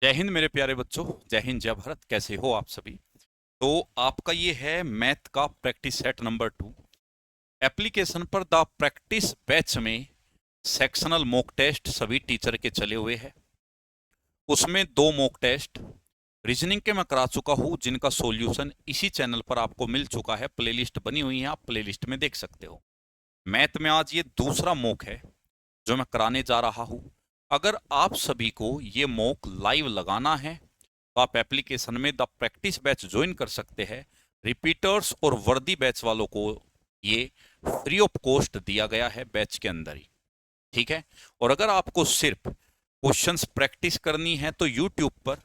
जय हिंद मेरे प्यारे बच्चों। जय हिंद जय भारत। कैसे हो आप सभी? तो आपका ये है मैथ का प्रैक्टिस सेट नंबर 2। एप्लीकेशन पर द प्रैक्टिस बैच में सेक्शनल मॉक टेस्ट सभी टीचर के चले हुए हैं। उसमें दो मॉक टेस्ट रीजनिंग के मैं करा चुका हूँ, जिनका सॉल्यूशन इसी चैनल पर आपको मिल चुका है। प्लेलिस्ट बनी हुई है, आप प्लेलिस्ट में देख सकते हो। मैथ में आज ये दूसरा मॉक है जो मैं कराने जा रहा हूँ। अगर आप सभी को ये मॉक लाइव लगाना है तो आप एप्लीकेशन में द प्रैक्टिस बैच ज्वाइन कर सकते हैं। रिपीटर्स और वर्दी बैच वालों को ये फ्री ऑफ कॉस्ट दिया गया है बैच के अंदर ही। ठीक है। और अगर आपको सिर्फ क्वेश्चंस प्रैक्टिस करनी है तो यूट्यूब पर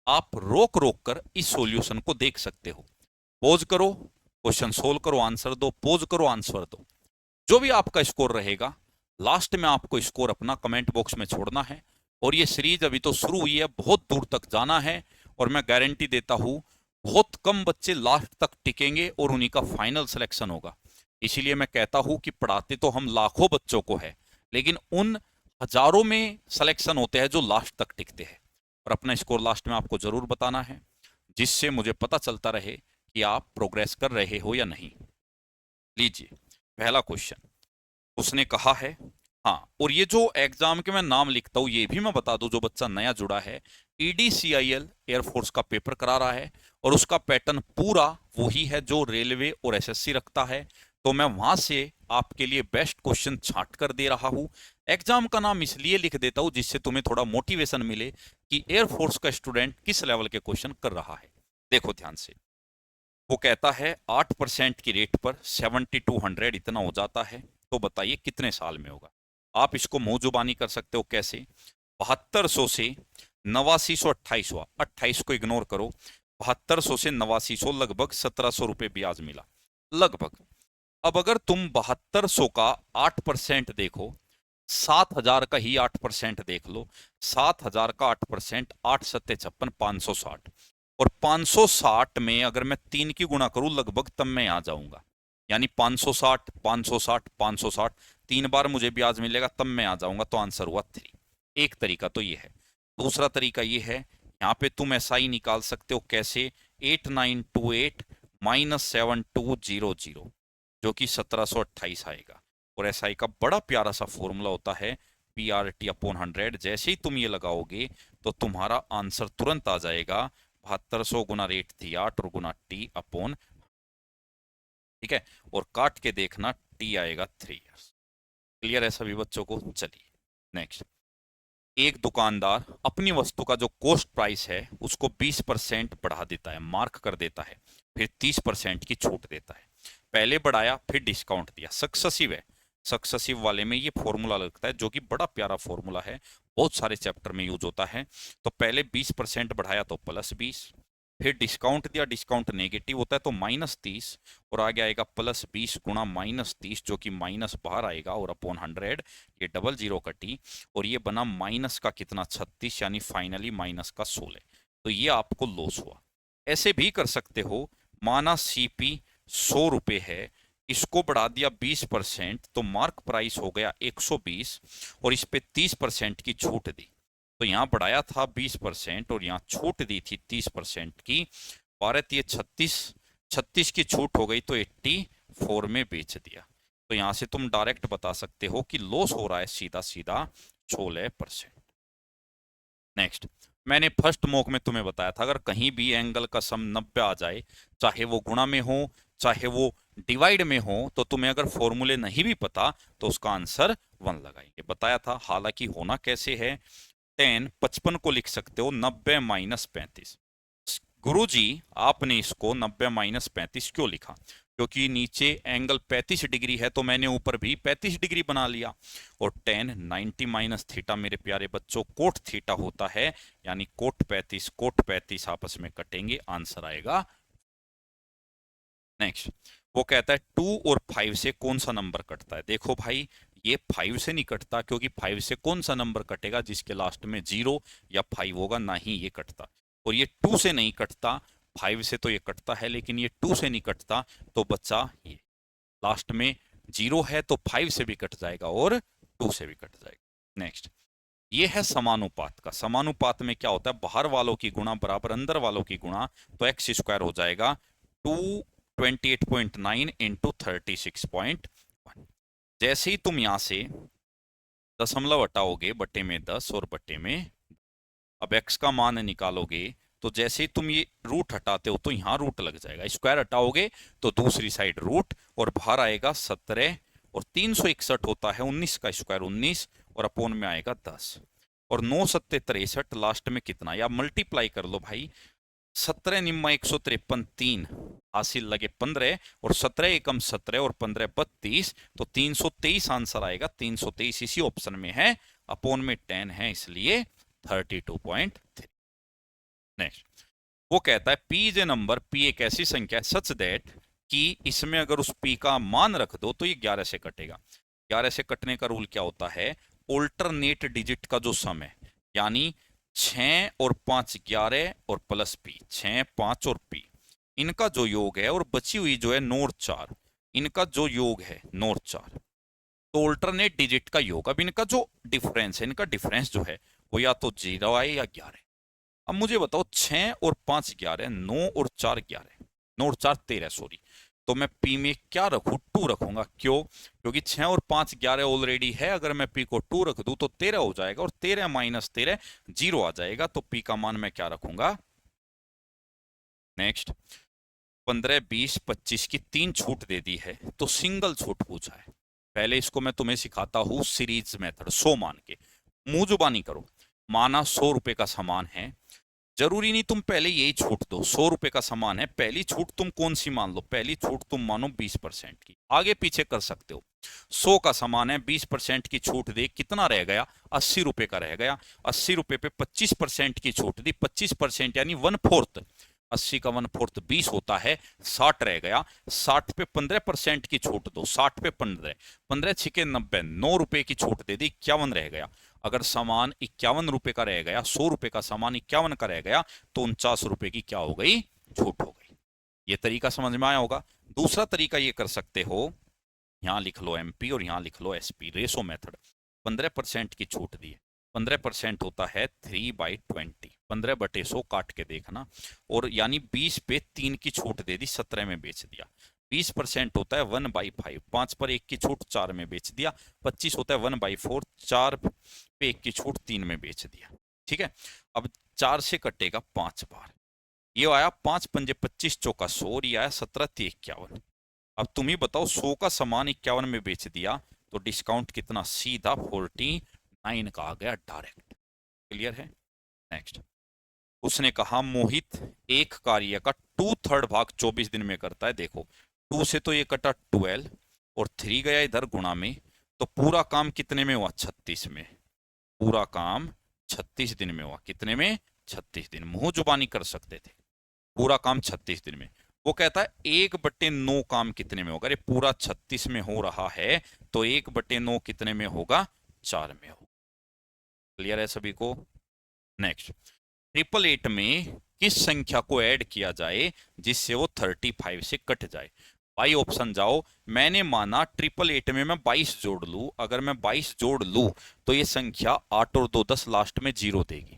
आप रोक रोक कर इस सॉल्यूशन को देख सकते हो। पॉज करो, क्वेश्चन सोल्व करो, आंसर दो, पॉज करो, आंसर दो। जो भी आपका स्कोर रहेगा, लास्ट में आपको स्कोर अपना कमेंट बॉक्स में छोड़ना है। और ये सीरीज अभी तो शुरू हुई है, बहुत दूर तक जाना है। और मैं गारंटी देता हूं बहुत कम बच्चे लास्ट तक टिकेंगे और उन्हीं का फाइनल सिलेक्शन होगा। इसीलिए मैं कहता हूं कि पढ़ाते तो हम लाखों बच्चों को है, लेकिन उन हजारों में सिलेक्शन होते हैं जो लास्ट तक टिकते हैं। और अपना स्कोर लास्ट में आपको जरूर बताना है, जिससे मुझे पता चलता रहे कि आप प्रोग्रेस कर रहे हो या नहीं। लीजिए पहला क्वेश्चन। उसने कहा है, हाँ, और ये जो एग्जाम के मैं नाम लिखता हूँ ये भी मैं बता दूं, जो बच्चा नया जुड़ा है, EDCIL एयरफोर्स का पेपर करा रहा है और उसका पैटर्न पूरा वही है जो रेलवे और SSC रखता है। तो मैं वहां से आपके लिए बेस्ट क्वेश्चन छांट कर दे रहा हूँ। एग्जाम का नाम इसलिए लिख देता हूँ जिससे तुम्हें थोड़ा मोटिवेशन मिले कि एयरफोर्स का स्टूडेंट किस लेवल के क्वेश्चन कर रहा है। देखो ध्यान से। वो कहता है 8% की रेट पर 7200 इतना हो जाता है, तो बताइए कितने साल में होगा। आप इसको मुंह जुबानी कर सकते हो। कैसे? 7200 से 8928 हुआ, 28 को इग्नोर करो। 7200 से 8900 लगभग 1700 रुपये ब्याज मिला, लगभग। अब अगर तुम 7200 का 8% देखो, 7000 का ही 8% देख लो। 7000 का 8%, 8 सत्ते 56, 560। और 560 में अगर मैं 3 की गुणा करूं लगभग, तब मैं आ जाऊंगा। यानी 560 560 560, 3 बार मुझे ब्याज मिलेगा तब मैं आ जाऊंगा। तो आंसर हुआ 3। एक तरीका तो ये है। दूसरा तरीका ये है, यहाँ पे तुम SI निकाल सकते हो। कैसे? 8928 -7200, जो कि 1728 आएगा। और SI का बड़ा प्यारा सा फॉर्मूला होता है PRT/100। जैसे ही तुम ये लगाओगे तो तुम्हारा आंसर तुरंत आ जाएगा। 7200 गुना रेट थी 8 और गुना T/, ठीक है। और काट के देखना, T आएगा 3 years। क्लियर है सभी बच्चों को? चलिए नेक्स्ट। एक दुकानदार अपनी वस्तु का जो कॉस्ट प्राइस है उसको 20% बढ़ा देता है, मार्क कर देता है। फिर 30% की छूट देता है। पहले बढ़ाया फिर डिस्काउंट दिया, सक्सेसिव है। सक्सेसिव वाले में ये फॉर्मूला लगता है, जो कि बड़ा प्यारा फॉर्मूला है, बहुत सारे चैप्टर में यूज होता है। तो पहले 20% बढ़ाया तो +20, फिर डिस्काउंट दिया, डिस्काउंट नेगेटिव होता है तो -30, और आगे आएगा +20 गुणा -30, जो कि माइनस बाहर आएगा, और अपॉन 100, ये डबल जीरो कटी, और ये बना माइनस का कितना, 36, यानी फाइनली माइनस का 16। तो ये आपको लॉस हुआ। ऐसे भी कर सकते हो, माना CP 100 रुपये है, इसको बढ़ा दिया 20%, तो मार्क प्राइस हो गया 120, और इस पे 30% की छूट दी। तो यहाँ बढ़ाया था 20% और यहाँ छूट दी थी 30% की। 12 36, 36 की छूट हो गई तो 84 में बेच दिया। तो यहाँ से तुम डायरेक्ट बता सकते हो कि लॉस हो रहा है सीधा सीधा 16%। नेक्स्ट। मैंने फर्स्ट मॉक में तुम्हें बताया था, अगर कहीं भी एंगल का सम 90 आ जाए, चाहे वो गुणा में हो चाहे वो डिवाइड में हो, तो तुम्हें अगर फॉर्मूले नहीं भी पता तो उसका आंसर 1 लगाएंगे, बताया था। हालांकि होना कैसे है, 10 55 को लिख सकते हो 90 - 35। गुरुजी, आपने इसको 90 - 35 क्यों लिखा? क्योंकि नीचे एंगल 35 डिग्री है, तो मैंने ऊपर भी 35 डिग्री बना लिया। और 10 90 - थीटा मेरे प्यारे बच्चों कोट थीटा होता है, यानी कोट 35 आपस में कटेंगे, आंसर आएगा। नेक्स्ट। वो कहता है 2 और 5 से कौन सा नंबर कटता है? देखो भाई, ये 5 से नहीं कटता, क्योंकि 5 से कौन सा नंबर कटेगा जिसके लास्ट में 0 या 5 होगा, ना ही ये कटता। और ये 2 से नहीं कटता। 5 से तो ये कटता है, लेकिन ये 2 से नहीं कटता। तो बच्चा ये लास्ट में 0 है तो 5 से भी कट जाएगा और 2 से भी कट जाएगा। नेक्स्ट। ये है समानुपात का। समानुपात में क्या होता है, बाहर वालों की गुणा बराबर अंदर वालों की गुणा, तो एक्स स्क्वायर हो जाएगा 228.9 इंटू 36.1। जैसे ही तुम यहां से दशमलव हटाओगे बटे में 10 और बटे में, अब x का मान निकालोगे, तो जैसे ही तुम ये रूट हटाते हो तो यहाँ रूट लग जाएगा, स्क्वायर हटाओगे तो दूसरी साइड रूट, और बाहर आएगा 17, और 361 होता है 19 का स्क्वायर 19, और अपोन में आएगा 10, और 9 सत्ते 63, लास्ट में कितना, या मल्टीप्लाई कर लो भाई, 17 निम्मा 153 3 हासिल लगे 15, और 17 एकम 17 और 15 32, तो 323 आंसर आएगा। 323 इसी ऑप्शन में है, अपोन में 10 है, इसलिए 32.3। नेक्स्ट, वो कहता है P is a number, P एक ऐसी संख्या है सच दैट कि इसमें अगर उस पी का मान रख दो तो ये 11 से कटेगा। 11 से कटने का रूल क्या होता है, ऑल्टरनेट डिजिट का जो सम है, यानी 6 और 5 11 और प्लस पी, 6 5 और पी, इनका जो योग है, और बची हुई जो है 9 और 4, इनका जो योग है 9 और 4, तो ऑल्टरनेट डिजिट का योग, अब इनका जो डिफरेंस है, इनका डिफरेंस जो है वो या तो 0 आए या 11। अब मुझे बताओ 6 और 5 11, 9 और 4 11, 9 और 4 13, सॉरी, तो मैं पी में क्या रखूं, 2 रखूंगा। क्यों, क्योंकि 6 और 5 11 ऑलरेडी है, अगर मैं पी को 2 रख दूं तो 13 हो जाएगा, और 13 माइनस 13 0 आ जाएगा, तो पी का मान मैं क्या रखूंगा। नेक्स्ट, 15 20 25 की 3 छूट दे दी है, तो सिंगल छूट पूछा है। पहले इसको मैं तुम्हें सिखाता हूं सीरीज मेथड, 100 मान के, मुंह जुबानी करो। माना 100 रुपए का सामान है, जरूरी नहीं तुम पहले यही छूट दो, 100 रुपए का सामान है, पहली छूट तुम कौन सी मान लो, पहली छूट तुम मानो 20% की, आगे पीछे कर सकते हो। 100 का सामान है, 20% की छूट दे, कितना रह गया, 80 रुपए का रह गया। 80 रुपए पे 25% की छूट दी, 25% यानी 1/4, 80 का 1/4 20 होता है, 60 रह गया। 60 पे 15% की छूट दो, 60 पे 15, 15 छिके 90, 9 रुपए की छूट दे दी, 51 रह गया। अगर सामान 51 रुपए का रह गया, 100 रुपए का सामान 51 का रह गया, तो 49 रुपए की क्या हो गई, छूट हो गई। ये तरीका समझ में आया होगा। दूसरा तरीका ये कर सकते हो, यहां लिख लो एमपी और यहां लिख लो एसपी, रेसो मेथड। 15% की छूट दी है, 15% होता है 3/20, 15 बटे 100 काट के देखना, और यानी 20 पे 3 की छूट दे दी, 17 में बेच दिया। 20% होता है 1/5, 5 पर 1 की छूट 4 में बेच दिया। 25 होता है 1/4, 4 पे 1 की छूट 3 में बेच दिया। ठीक है, अब 4 से कटेगा 5 बार, ये आया 5 पंजे 25 चौका 100, और ये आया 17 3 51। अब तुम ही बताओ, 100 का सामान 51 में बेच दिया, तो डिस्काउंट कितना, सीधा 49 का आ गया डायरेक्ट। क्लियर है। नेक्स्ट, उसने कहा मोहित एक कार्य का 2/3 भाग 24 दिन में करता है। देखो 2 से तो ये कटा 12, और 3 गया इधर गुणा में, तो पूरा काम कितने में हुआ, 36 में। पूरा काम 36 दिन में हुआ, कितने में, 36 दिन। मुंह जुबानी कर सकते थे, पूरा काम 36 दिन में। वो कहता है 1/9 काम कितने में होगा, अरे पूरा 36 में हो रहा है, तो 1/9 कितने में होगा, 4 में होगा। क्लियर है सभी को। नेक्स्ट, 888 में किस संख्या को ऐड किया जाए जिससे वो 35 से कट जाए। भाई ऑप्शन जाओ, मैंने माना 888 में मैं 22 जोड़ लूं, अगर मैं 22 जोड़ लूं तो ये संख्या 8 और 2 10, लास्ट में 0 देगी,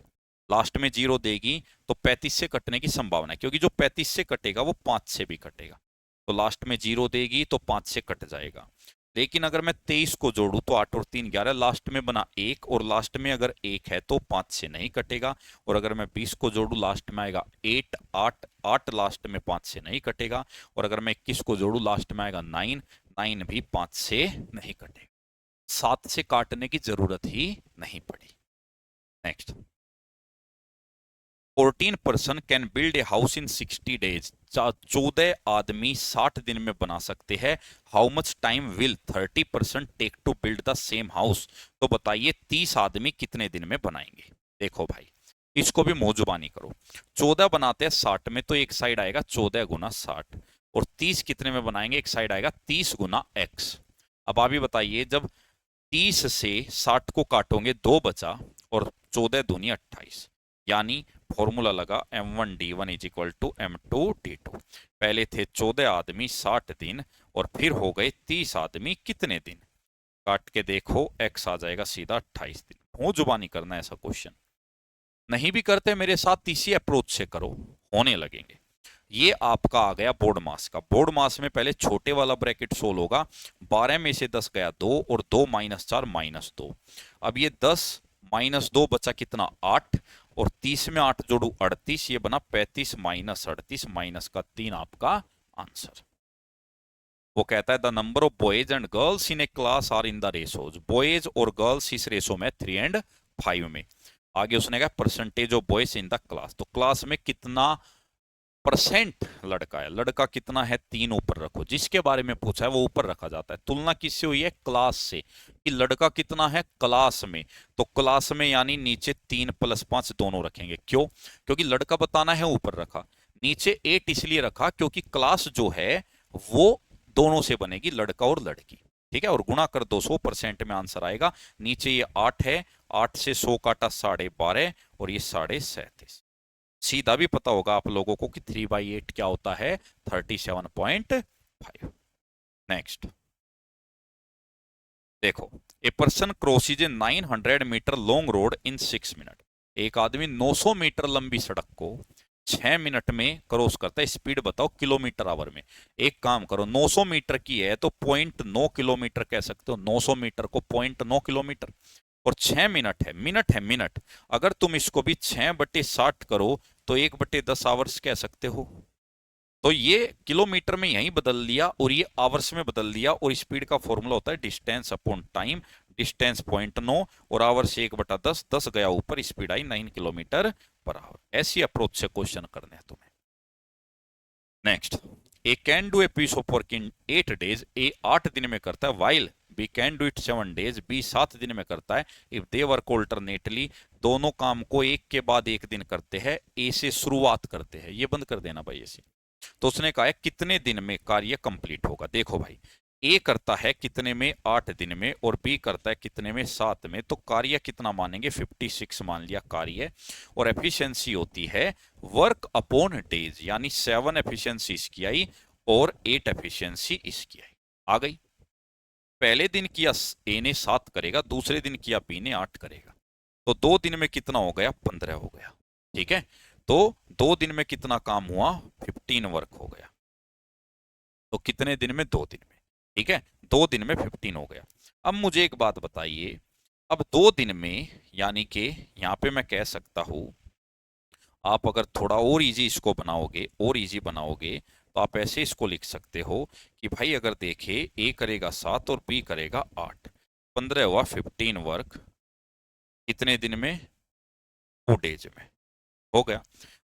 लास्ट में 0 देगी, तो 35 से कटने की संभावना है, क्योंकि जो 35 से कटेगा वो 5 से भी कटेगा, तो लास्ट में 0 देगी, तो 5 से कट जाएगा। लेकिन अगर मैं 23 को जोड़ू तो 8 और 3 11, लास्ट में बना 1, और लास्ट में अगर 1 है तो 5 से नहीं कटेगा। और अगर मैं 20 को जोड़ू, लास्ट में आएगा 8 8 8, लास्ट में 5 से नहीं कटेगा। और अगर मैं 21 को जोड़ू, लास्ट में आएगा 9 9 भी 5 से नहीं कटेगा, 7 से काटने की जरूरत ही नहीं पड़ी। Next, 14 person can build a house in 60 days, 14 आदमी 60 दिन में बना सकते हैं। How much time will 30% take to build the same house, तो बताइए 30 आदमी कितने दिन में बनाएंगे। देखो भाई, इसको भी मौजुबानी करो। 14 बनाते हैं 60 में, तो एक साइड आएगा 14 गुना 60, और 30 कितने में बनाएंगे, एक साइड आएगा 30 गुना x। अब आप ही बताइए, जब 30 से 60 को काटोगे 2 बचा, और 14 दूनी 28, यानी फॉर्मूला लगा m1d1 is equal to m2d2। पहले थे 14 आदमी 60 दिन, और फिर हो गए 30 आदमी कितने दिन, काट के देखो x आ जाएगा सीधा 28 दिन। हो जुबानी करना है ऐसा क्वेश्चन। नहीं भी करते मेरे साथ इसी अप्रोच से करो, होने लगेंगे। ये आपका आ गया बोर्ड मास का। बोर्ड मास में पहले छोटे वाला ब्रैकेट सोल्व होगा। 12 में से 10 गया 2 और 2 माइनस 4 -2। अब ये 10 -2 बचा कितना 8 और 30 में 8 जोड़ू 38, ये बना 35 - 38 माइनस का 3 आपका आंसर। वो कहता है the number of boys and girls in a class are in the ratios. Boys और गर्ल्स इस रेशो में 3 and 5 में। आगे उसने कहा percentage of boys in the class. तो क्लास में कितना परसेंट लड़का है, लड़का कितना है 3 ऊपर रखो। जिसके बारे में पूछा है वो ऊपर रखा जाता है। तुलना किससे हुई है, क्लास से, कि लड़का कितना है क्लास में। तो क्लास में यानी नीचे 3 + 5 दोनों रखेंगे। क्यों, क्योंकि लड़का बताना है ऊपर रखा। नीचे 8 इसलिए रखा क्योंकि क्लास जो है वो दोनों से बनेगी, लड़का और लड़की। ठीक है, और गुणा कर 200% में आंसर आएगा। नीचे ये 8 है, 8 से 100 काटा 12.5 और ये 37.5। सीधा भी पता होगा आप लोगों को कि 3/8 क्या होता है, 37.5। नेक्स्ट देखो, a person crosses a 900 metre long road in 6 minute. एक आदमी 900 मीटर लंबी सड़क को 6 मिनट में क्रॉस करता है। स्पीड बताओ किलोमीटर आवर में। एक काम करो, 900 मीटर की है तो 0.9 किलोमीटर कह सकते हो। 900 मीटर को 0.9 किलोमीटर। और 6 मिनट है, मिनट है मिनट। अगर तुम इसको भी 6/60 करो तो 1/10 आवर्स कह सकते हो। तो ये किलोमीटर में यहीं बदल लिया और ये आवर्स में बदल लिया। और स्पीड का फॉर्मूला होता है डिस्टेंस अपॉन टाइम। डिस्टेंस 0.9 और आवर्स 1/10। 10 गया ऊपर, स्पीड आई 9 किलोमीटर पर आवर। ऐसी अप्रोच से क्वेश्चन करने हैं तुम्हें। Next, A can do a piece of work in 8 days। A 8 दिन में करता है। While B can do it 7 days। B 7 दिन में करता है। इफ दे वर्क ऑल्टरनेटली, दोनों काम को एक के बाद एक दिन करते हैं। ए से शुरुआत करते हैं। ये बंद कर देना भाई ऐसे। तो उसने कहा है कितने दिन में कार्य कंप्लीट होगा। देखो भाई, ए करता है कितने में, 8 दिन में, और बी करता है कितने में, 7 में। तो कार्य कितना मानेंगे, 56 मान लिया कार्य। और एफिशिएंसी होती है वर्क अपॉन डेज, यानी 7 एफिशिएंसी इसकी आई और 8 एफिशिएंसी इसकी आई। आ गई। पहले दिन किया ए ने 7 करेगा, दूसरे दिन किया बी ने 8 करेगा। तो 2 दिन में कितना हो गया, 15 हो गया। ठीक है, तो 2 दिन में कितना काम हुआ, 15 वर्क हो गया। तो कितने दिन में, 2 दिन में। ठीक है, 2 दिन में 15 हो गया। अब मुझे एक बात बताइए, अब 2 दिन में यानी कि यहां पे मैं कह सकता हूं, आप अगर थोड़ा और इजी इसको बनाओगे, और इजी बनाओगे, तो आप ऐसे इसको लिख सकते हो कि भाई अगर देखे ए करेगा 7 और बी करेगा 8, 15 हुआ 15 वर्क कितने दिन में, 2 डेज में। हो गया।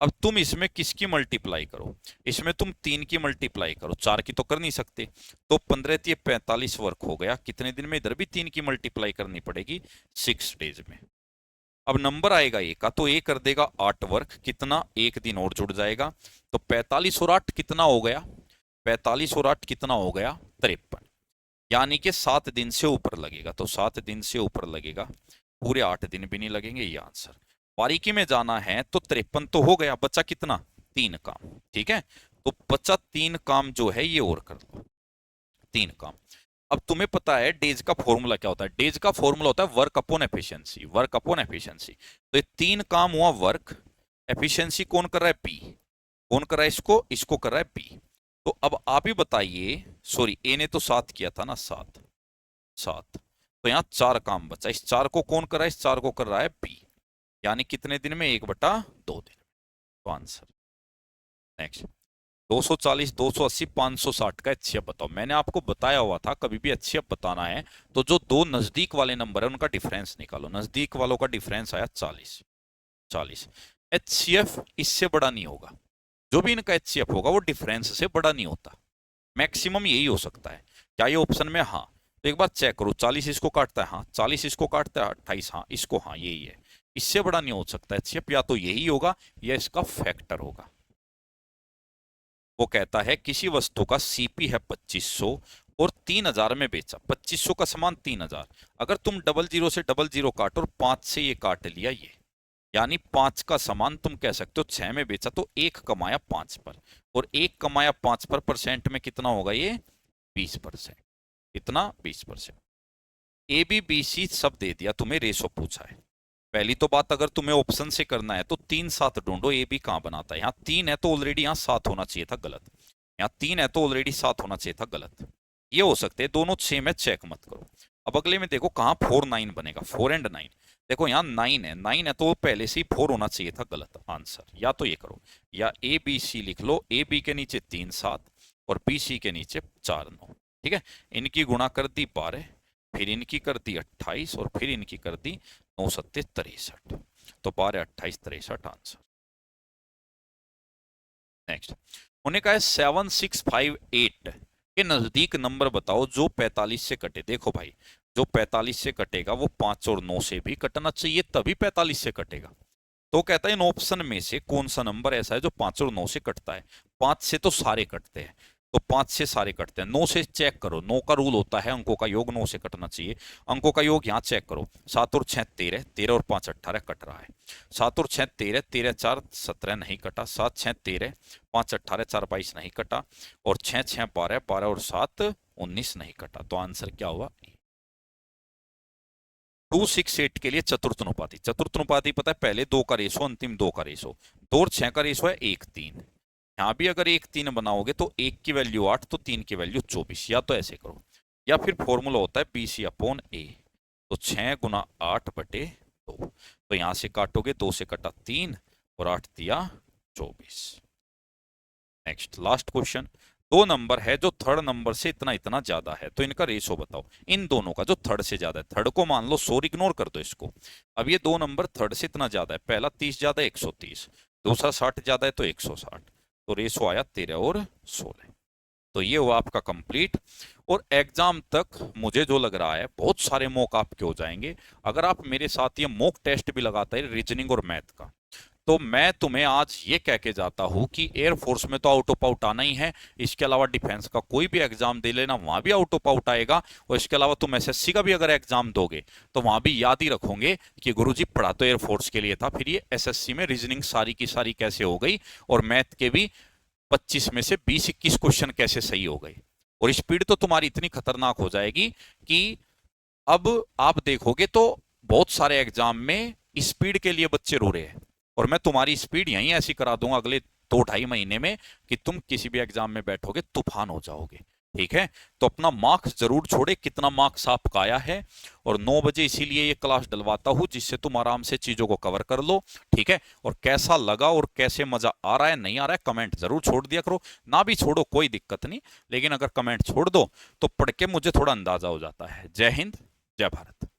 अब तुम इसमें किसकी मल्टीप्लाई करो, इसमें तुम 3 की मल्टीप्लाई करो, 4 की तो कर नहीं सकते। तो 15 × 45 वर्क हो गया कितने दिन में। इधर भी 3 की मल्टीप्लाई करनी पड़ेगी, 6 डेज में। अब नंबर आएगा ए का, तो ए कर देगा 8 वर्क, कितना, एक दिन और जुड़ जाएगा। तो 45 और 8 कितना हो गया, 45 और 8 कितना हो गया, 53। यानी कि 7 दिन से ऊपर लगेगा। तो 7 दिन से ऊपर लगेगा, पूरे 8 दिन भी नहीं लगेंगे। ये आंसर। बारीकी में जाना है तो 53 तो हो गया, बचा कितना, 3 काम। ठीक है, तो बचा 3 काम जो है ये और कर लो, 3 काम। अब तुम्हें पता है डेज का फॉर्मूला क्या होता है। डेज का फॉर्मूला होता है work upon efficiency, work upon efficiency. तो ये 3 काम हुआ वर्क, एफिशिएंसी कौन कर रहा है, बी। कौन कर रहा है इसको, इसको कर रहा है बी। तो अब आप ही बताइए, सॉरी ए ने तो 7 किया था ना, 7 7, तो यहाँ 4 काम बचा। इस 4 को कौन कर रहा है, इस 4 को कर रहा है बी। यानी कितने दिन में, 1/2 दिन। तो आंसर। नेक्स्ट, 240, 280, 560 का एचसीएफ बताओ। मैंने आपको बताया हुआ था कभी भी एचसीएफ बताना है तो जो दो नजदीक वाले नंबर है उनका डिफरेंस निकालो। नजदीक वालों का डिफरेंस आया 40। 40 एचसीएफ इससे बड़ा नहीं होगा। जो भी इनका एचसीएफ होगा वो डिफरेंस से बड़ा नहीं होता। मैक्सिमम यही हो सकता है। क्या ये ऑप्शन में, हाँ। तो एक बार चेक करो, 40 इसको काटता है, हाँ। 40 इसको काटता है, 28, हाँ। इसको, हाँ, यही है। इससे बड़ा नहीं हो सकता एचसीएफ। या तो यही होगा या इसका फैक्टर होगा। वो कहता है किसी वस्तु का सीपी है 2500 और 3000 में बेचा। 2500 का सामान 3000। अगर तुम 00 से 00 काटो और 5 से ये काट लिया, ये यानी 5 का सामान तुम कह सकते हो 6 में बेचा, तो 1 कमाया 5 पर। और 1 कमाया 5 पर, परसेंट में कितना होगा ये, 20%। कितना, 20%। ए बी बी सी सब दे दिया, तुम्हें रेशो पूछा है। पहली तो बात, अगर तुम्हें ऑप्शन से करना है तो 3 7 ढूंढो, ए बी कहाँ बनाता है। यहाँ 3 है तो ऑलरेडी यहाँ 7 होना चाहिए था, गलत। यहाँ 3 है तो ऑलरेडी 7 होना चाहिए था, गलत। ये हो सकते हैं दोनों सेम है, चेक मत करो। अब अगले में देखो कहाँ 4 9 बनेगा, 4 एंड 9। देखो यहाँ 9 है, 9 है तो पहले से ही 4 होना चाहिए था, गलत आंसर। या तो ये करो, या ए बी सी लिख लो, ए बी के नीचे 3 7 और बी सी के नीचे 4 9। ठीक है, इनकी गुणा कर दी 12, फिर इनकी कर दी 28 और फिर इनकी कर दी 9 7 63। तो 12 28 63 आंसर। नेक्स्ट, उन्हें कहा है 7658 के नजदीक नंबर बताओ जो 45 से कटे। देखो भाई, जो 45 से कटेगा वो 5 और 9 से भी कटना चाहिए, तभी 45 से कटेगा। तो कहता है इन ऑप्शन में से कौन सा नंबर ऐसा है जो 5 और 9 से कटता है। 5 से तो सारे कटते हैं, तो 5 से सारे कटते हैं। 9 से चेक करो, 9 का रूल होता है अंकों का योग 9 से कटना चाहिए। अंकों का योग यहाँ चेक करो, 7 और 6 13, 13 और 5 18 कट रहा है। 7 और 6 13, 13 4 17 नहीं कटा, 7 6 13, 5 18 4 22 नहीं कटा, और 6 6 12, 12 और 7 19 नहीं कटा। तो आंसर क्या हुआ? 268 के लिए चतुर्थनुपाती। चतुर्थनुपाती पता है, पहले 2 का रेशो, अंतिम 2 का रेशो। 2 और 6 का रेशो है 1 3। यहाँ भी अगर 1 3 बनाओगे तो 1 की वैल्यू 8 तो 3 की वैल्यू 24। या तो ऐसे करो, या फिर फॉर्मूला होता है BC अपॉन ए। तो 6 गुना 8 बटे 2। तो यहाँ से काटोगे, 2 से कटा 3 और 8 दिया 24। Next, last question. दो नंबर है जो थर्ड नंबर से इतना इतना ज्यादा है, तो इनका रेशो बताओ। इन दोनों का जो थर्ड से ज्यादा है, थर्ड को मान लो 100, इग्नोर कर दो इसको। अब ये दो नंबर थर्ड से इतना ज्यादा है, पहला 30 ज्यादा है 130, दूसरा 60 ज्यादा है तो 160। तो रेशो आया 13 और 16। तो ये हुआ आपका कंप्लीट। और एग्जाम तक मुझे जो लग रहा है बहुत सारे मॉक आपके हो जाएंगे अगर आप मेरे साथ ये मॉक टेस्ट भी लगाता है रीजनिंग और मैथ का। तो मैं तुम्हें आज ये कह के जाता हूं कि एयरफोर्स में तो आउट ऑफ आउट आना ही है, इसके अलावा डिफेंस का कोई भी एग्जाम दे लेना, वहां भी आउट ऑफ आउट आएगा। और इसके अलावा तुम एसएससी का भी अगर एग्जाम दोगे तो वहां भी याद ही रखोगे कि गुरुजी पढ़ा तो एयरफोर्स के लिए था, फिर ये एसएससी में रीजनिंग सारी की सारी कैसे हो गई, और मैथ के भी 25 में से 20 21 क्वेश्चन कैसे सही हो गए। और स्पीड तो तुम्हारी इतनी खतरनाक हो जाएगी कि अब आप देखोगे तो बहुत सारे एग्जाम में स्पीड के लिए बच्चे रो रहे हैं। और मैं तुम्हारी स्पीड यहीं ऐसी करा दूंगा अगले 2 2.5 महीने में कि तुम किसी भी एग्जाम में बैठोगे तूफान हो जाओगे। ठीक है, तो अपना मार्क्स जरूर छोड़े, कितना मार्क्स आपका आया है। और 9 बजे इसीलिए ये क्लास डलवाता हूं जिससे तुम आराम से चीजों को कवर कर लो। ठीक है, और कैसा लगा और कैसे मजा आ रहा है नहीं आ रहा है कमेंट जरूर छोड़ दिया करो। ना भी छोड़ो कोई दिक्कत नहीं, लेकिन अगर कमेंट छोड़ दो तो पढ़ के मुझे थोड़ा अंदाजा हो जाता है। जय हिंद, जय भारत।